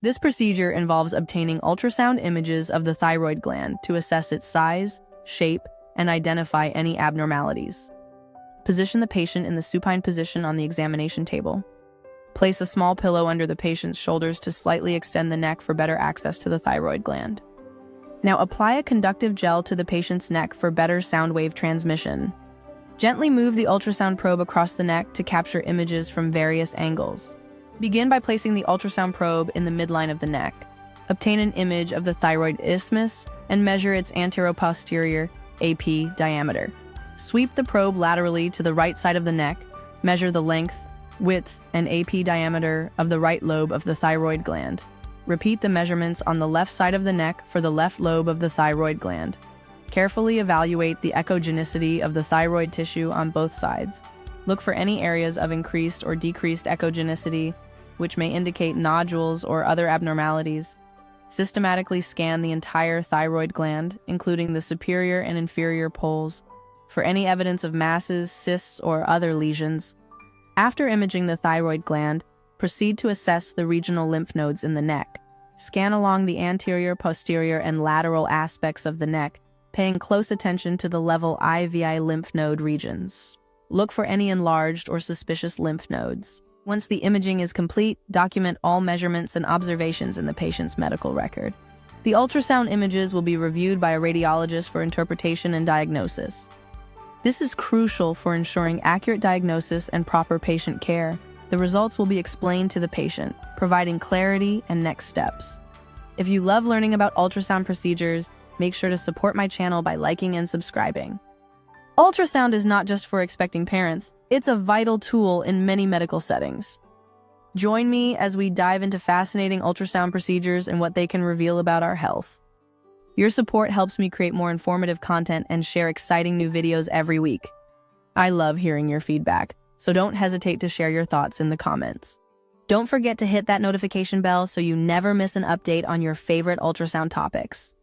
This procedure involves obtaining ultrasound images of the thyroid gland to assess its size, shape, and identify any abnormalities. Position the patient in the supine position on the examination table. Place a small pillow under the patient's shoulders to slightly extend the neck for better access to the thyroid gland. Now apply a conductive gel to the patient's neck for better sound wave transmission. Gently move the ultrasound probe across the neck to capture images from various angles. Begin by placing the ultrasound probe in the midline of the neck. Obtain an image of the thyroid isthmus and measure its anteroposterior AP diameter. Sweep the probe laterally to the right side of the neck. Measure the length, width, and AP diameter of the right lobe of the thyroid gland. Repeat the measurements on the left side of the neck for the left lobe of the thyroid gland. Carefully evaluate the echogenicity of the thyroid tissue on both sides. Look for any areas of increased or decreased echogenicity, which may indicate nodules or other abnormalities. Systematically scan the entire thyroid gland, including the superior and inferior poles, for any evidence of masses, cysts, or other lesions. After imaging the thyroid gland, proceed to assess the regional lymph nodes in the neck. Scan along the anterior, posterior, and lateral aspects of the neck, paying close attention to the level IVI lymph node regions. Look for any enlarged or suspicious lymph nodes. Once the imaging is complete, document all measurements and observations in the patient's medical record. The ultrasound images will be reviewed by a radiologist for interpretation and diagnosis. This is crucial for ensuring accurate diagnosis and proper patient care. The results will be explained to the patient, providing clarity and next steps. If you love learning about ultrasound procedures, make sure to support my channel by liking and subscribing. Ultrasound is not just for expecting parents, it's a vital tool in many medical settings. Join me as we dive into fascinating ultrasound procedures and what they can reveal about our health. Your support helps me create more informative content and share exciting new videos every week. I love hearing your feedback, so don't hesitate to share your thoughts in the comments. Don't forget to hit that notification bell so you never miss an update on your favorite ultrasound topics.